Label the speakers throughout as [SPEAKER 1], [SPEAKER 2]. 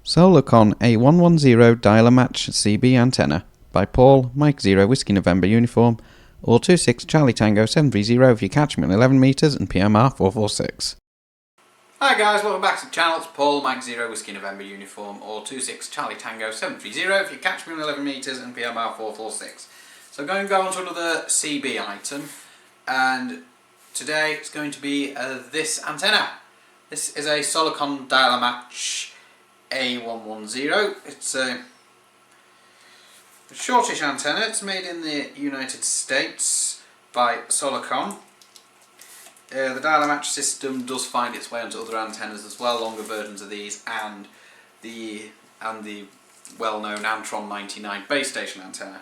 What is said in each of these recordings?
[SPEAKER 1] Solarcon A110 Dial-A-Match CB antenna by Paul, Mike 0 Whiskey November uniform, or 26 Charlie Tango 730 if you catch me at 11 metres and PMR 446.
[SPEAKER 2] Hi guys, welcome back to the channel. It's Paul, Mike 0 Whiskey November uniform, or 26 Charlie Tango 730 if you catch me at 11 metres and PMR 446. So I'm going to go on to another CB item, and today it's going to be this antenna. This is a Solarcon Dial-A-Match A110. It's a shortish antenna. It's made in the United States by Solarcon. The Dial-A-Match system does find its way onto other antennas as well, longer versions of these, and the well-known Antron 99 base station antenna,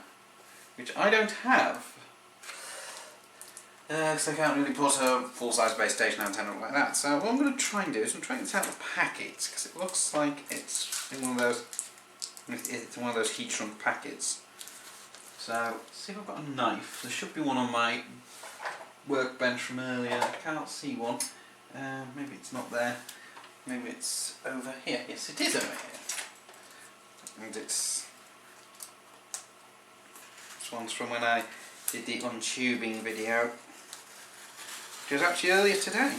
[SPEAKER 2] which I don't have. Because I can't really put a full-size base station antenna like that. So what I'm going to try and do is I'm trying to take out the packets, because it looks like it's in one of those. It's one of those heat shrunk packets. So let's see if I've got a knife. There should be one on my workbench from earlier. I can't see one. Maybe it's not there. Maybe it's over here. Yes, it is over here. And this one's from when I did the untubing video, which was actually earlier today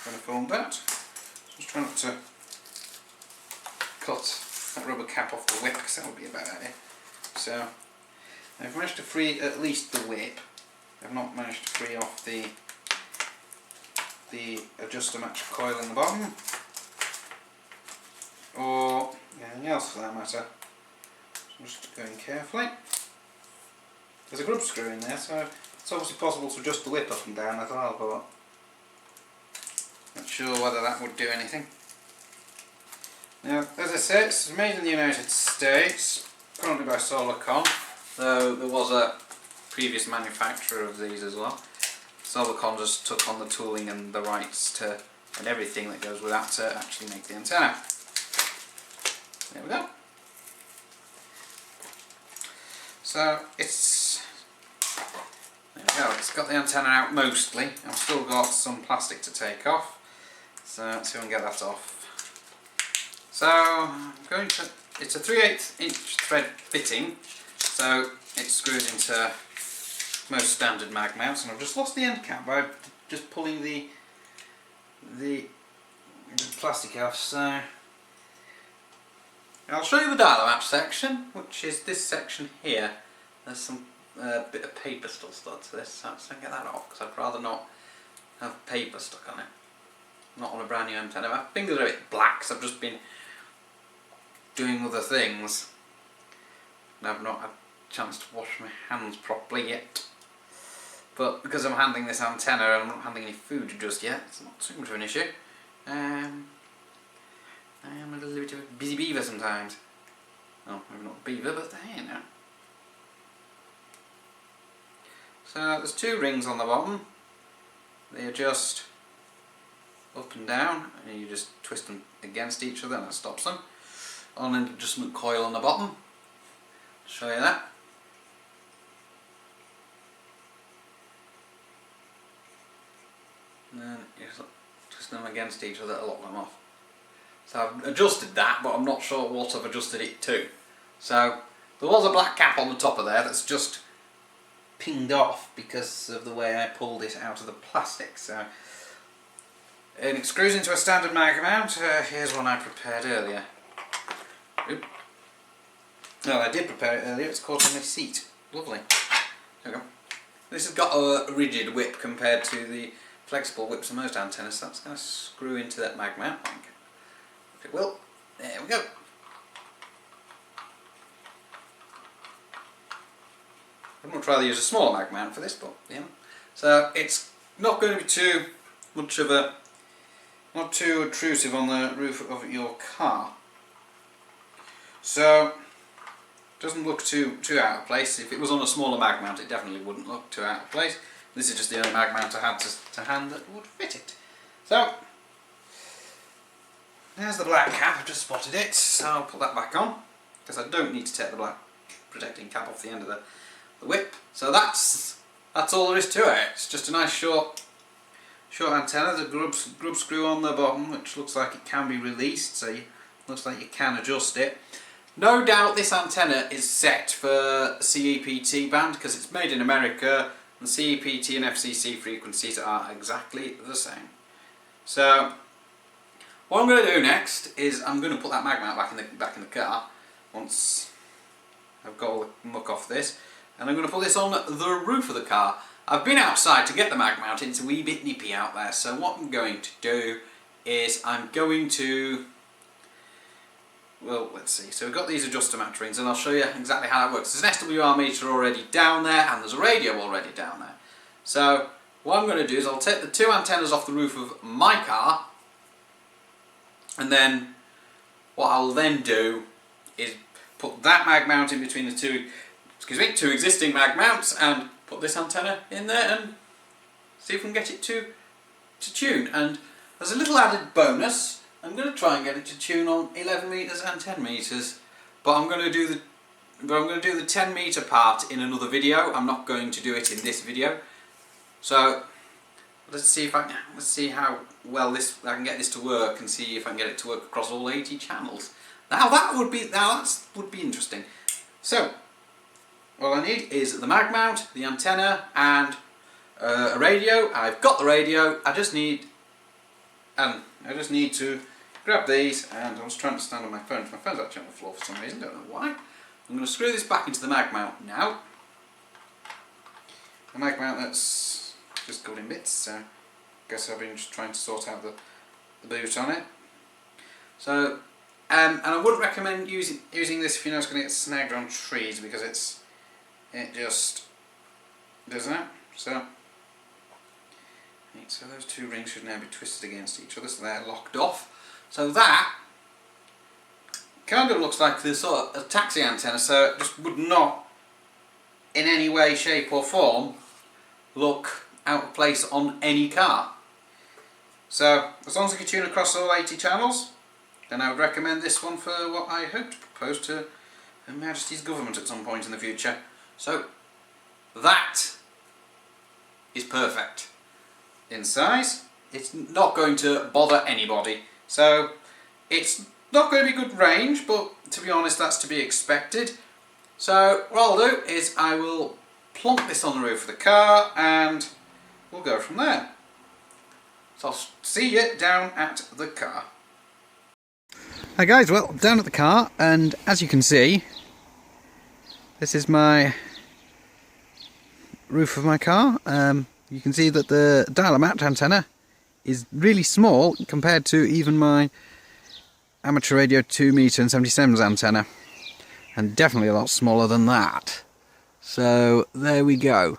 [SPEAKER 2] when I filmed that. So just trying not to cut that rubber cap off the whip, because that would be a bad idea. So I've managed to free at least the whip. I've not managed to free off the adjuster match coil in the bottom, or anything else for that matter. So just going carefully. There's a grub screw in there, so it's obviously possible to adjust the whip up and down as well, but not sure whether that would do anything. Now, as I said, it's made in the United States, currently by Solarcon, though there was a previous manufacturer of these as well. Solarcon just took on the tooling and the rights to, and everything that goes with that, to actually make the antenna. There we go. So there we go, it's got the antenna out mostly. I've still got some plastic to take off, so let's see if I can get that off. So I'm going to, it's a 3/8 inch thread fitting, so it screws into most standard mag mounts, and I've just lost the end cap by just pulling the plastic off. So I'll show you the Dial-A-Match section, which is this section here. There's some bit of paper still stuck to this, so I'm going to get that off, because I'd rather not have paper stuck on it. Not on a brand new antenna. My fingers are a bit black, because I've just been doing other things, and I've not had a chance to wash my hands properly yet. But because I'm handling this antenna and I'm not handling any food just yet, it's not too much of an issue. I am a little bit of a busy beaver sometimes. Well, maybe not a beaver, but there now. So there's two rings on the bottom. They adjust up and down, and you just twist them against each other and that stops them. On an adjustment coil on the bottom. I'll show you that. And then you just twist them against each other to lock them off. So I've adjusted that, but I'm not sure what I've adjusted it to. So there was a black cap on the top of there that's just pinged off because of the way I pulled it out of the plastic. So, and it screws into a standard mag mount. Here's one I prepared earlier. Oop. No, I did prepare it earlier. It's caught on my seat. Lovely. There we go. This has got a rigid whip compared to the flexible whips of most antennas, so that's going to screw into that mag mount, I think. If it will. There we go. I'd much rather use a smaller mag mount for this, but yeah. So it's not going to be too much of a, not too intrusive on the roof of your car. So it doesn't look too out of place. If it was on a smaller mag mount, it definitely wouldn't look too out of place. This is just the only mag mount I had to hand that would fit it. So there's the black cap. I've just spotted it, so I'll put that back on, because I don't need to take the black protecting cap off the end of the whip. So that's all there is to it. It's just a nice short antenna. The grub screw on the bottom, which looks like it can be released, so looks like you can adjust it. No doubt this antenna is set for CEPT band because it's made in America, and CEPT and FCC frequencies are exactly the same. So what I'm going to do next is I'm going to put that mag mount back in the car once I've got all the muck off this, and I'm going to put this on the roof of the car. I've been outside to get the mag mount. It's a wee bit nippy out there, so what I'm going to do is I'm going to, well, let's see. So we've got these adjuster match rings, and I'll show you exactly how that works. There's an SWR meter already down there, and there's a radio already down there. So what I'm going to do is I'll take the two antennas off the roof of my car, and then what I'll then do is put that mag mount in between the two existing mag mounts, and put this antenna in there and see if we can get it to tune. And as a little added bonus, I'm going to try and get it to tune on 11 meters and 10 meters, but I'm going to do the 10 meter part in another video. I'm not going to do it in this video. So let's see how well I can get this to work, and see if I can get it to work across all 80 channels. That would be interesting. So all I need is the mag mount, the antenna, and a radio. I've got the radio. I just need to grab these, and I was trying to stand on my phone. My phone's actually on the floor for some reason. Don't know why. I'm going to screw this back into the mag mount now. The mag mount that's just got in bits, so I guess I've been just trying to sort out the boot on it. So, and I wouldn't recommend using this if you know it's going to get snagged on trees, because it just does that. So those two rings should now be twisted against each other, so they're locked off. So that kind of looks like the sort of a taxi antenna, so it just would not in any way, shape or form look out of place on any car. So as long as I can tune across all 80 channels, then I would recommend this one for what I hope to propose to Her Majesty's government at some point in the future. So that is perfect in size. It's not going to bother anybody. So it's not going to be good range, but to be honest, that's to be expected. So what I'll do is I will plonk this on the roof of the car, and we'll go from there. So I'll see you down at the car.
[SPEAKER 1] Hi guys, well, down at the car, and as you can see, this is my roof of my car. You can see that the Dial-A-Match antenna is really small compared to even my amateur radio 2 meter and 77s antenna, and definitely a lot smaller than that. So there we go.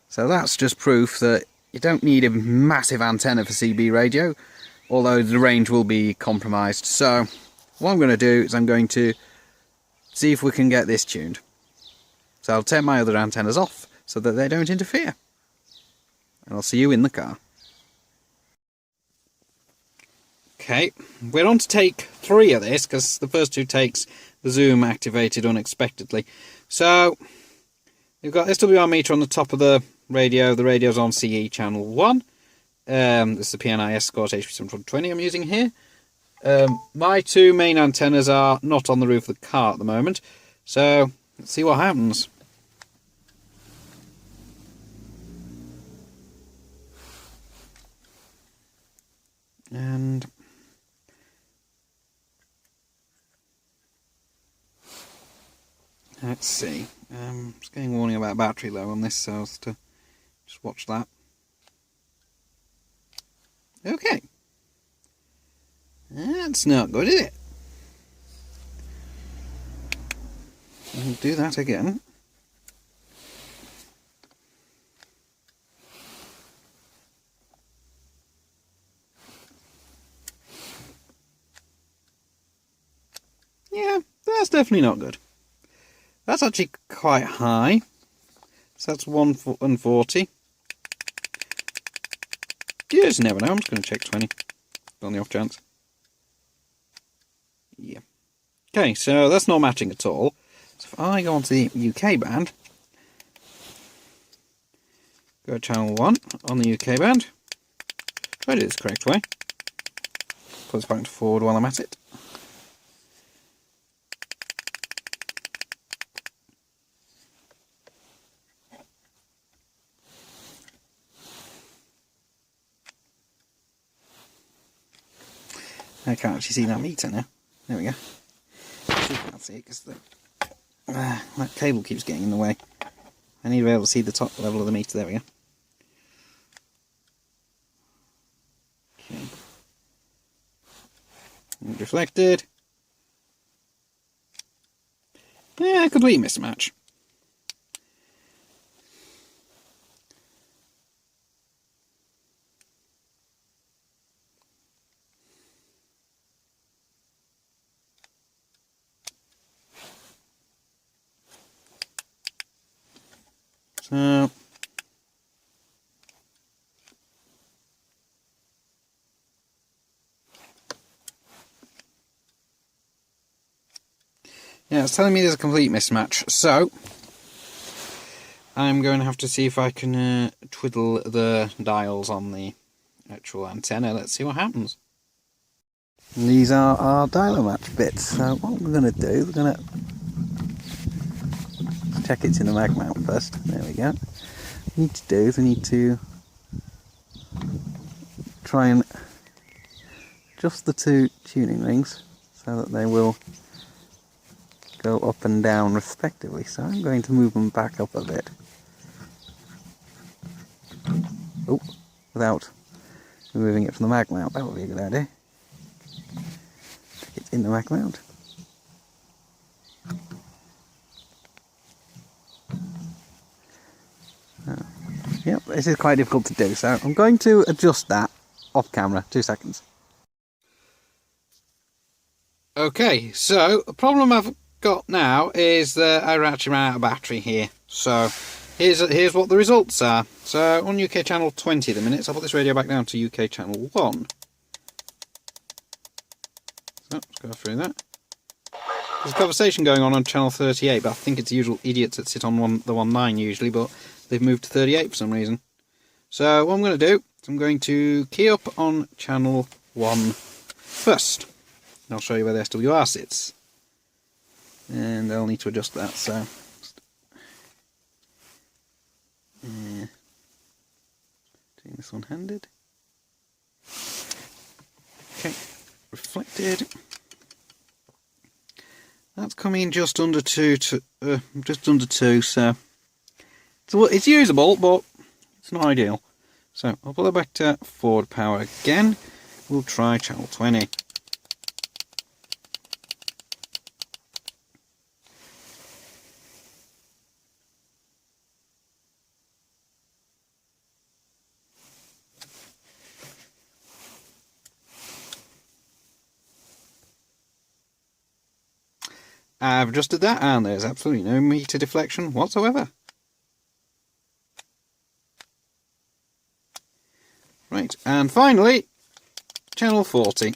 [SPEAKER 1] So that's just proof that you don't need a massive antenna for CB radio, although the range will be compromised. So what I'm going to do is I'm going to see if we can get this tuned. So I'll take my other antennas off so that they don't interfere. And I'll see you in the car. Okay, we're on to take 3 of this, because the first 2 takes the zoom activated unexpectedly. So we've got SWR meter on the top of the radio. The radio's on CE channel 1. This is the PNI Escort HP720 I'm using here. My 2 main antennas are not on the roof of the car at the moment, so let's see what happens. And let's see. Just getting a warning about battery low on this, so I'll have to just watch that. Okay. That's not good, is it? I'll do that again. Yeah, that's definitely not good. That's actually quite high. So that's 140. You just never know. I'm just going to check 20 on the off chance. Yeah. Okay, so that's not matching at all. So if I go onto the UK band, go to channel 1 on the UK band, try to do this the correct way. Put this back to forward while I'm at it. I can't actually see that meter now. There we go. Still can't see it because that cable keeps getting in the way. I need to be able to see the top level of the meter. There we go. Okay. And reflected. Yeah, complete mismatch. So yeah, it's telling me there's a complete mismatch. So I'm going to have to see if I can twiddle the dials on the actual antenna. Let's see what happens. And these are our dial-a-match bits. So what we're going to do, we're going to check it's in the mag mount first. There we go. What we need to do is we need to try and adjust the two tuning rings so that they will go up and down respectively. So I'm going to move them back up a bit. Oh, without removing it from the mag mount, that would be a good idea. It's in the mag mount. Yep, this is quite difficult to do, so I'm going to adjust that off camera. 2 seconds. Okay, so the problem I've got now is that I actually ran out of battery here. So here's what the results are. So on UK channel 20 at the minute, so I'll put this radio back down to UK channel 1. So let's go through that. There's a conversation going on channel 38, but I think it's the usual idiots that sit on the 19 usually, but they've moved to 38 for some reason. So what I'm going to do is I'm going to key up on channel 1 first. And I'll show you where the SWR sits. And I'll need to adjust that, so doing this one-handed. Okay, reflected. That's coming just under 2 so it's usable, but it's not ideal. So I'll put that back to forward power again. We'll try channel 20. I've adjusted that and there's absolutely no meter deflection whatsoever. Right, and finally, channel 40.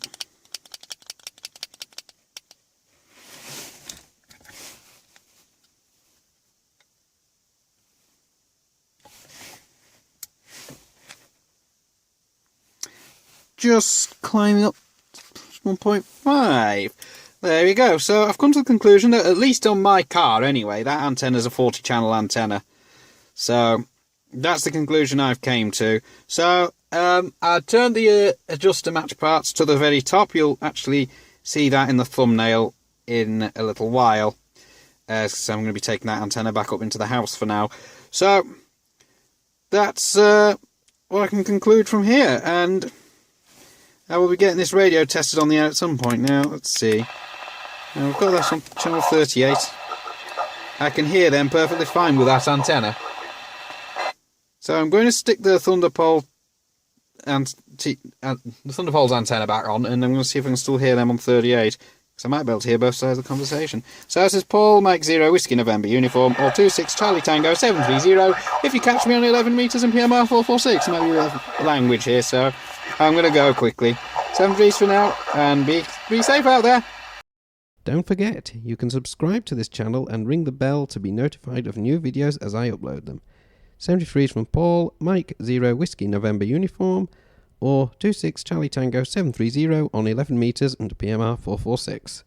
[SPEAKER 1] Just climbing up 1.5. There we go. So I've come to the conclusion that, at least on my car anyway, that antenna is a 40 channel antenna. So that's the conclusion I've came to. So I turned the adjuster match parts to the very top. You'll actually see that in the thumbnail in a little while. So I'm going to be taking that antenna back up into the house for now. So that's what I can conclude from here. And I will be getting this radio tested on the air at some point. Now, let's see. Now, we've got this on channel 38. I can hear them perfectly fine with that antenna. So I'm going to stick the Thunderpole and the Thunderpole's antenna back on, and I'm going to see if I can still hear them on 38. Because I might be able to hear both sides of the conversation. So this is Paul, Mike 0, Whiskey November Uniform, or 26 Charlie Tango 730. If you catch me on 11 metres and PMR 446, maybe the language here, so I'm going to go quickly. 7 G's for now, and be safe out there.
[SPEAKER 3] Don't forget, you can subscribe to this channel and ring the bell to be notified of new videos as I upload them. 73 from Paul, Mike 0, Whiskey November Uniform, or 26 Charlie Tango 730 on 11 metres and PMR 446.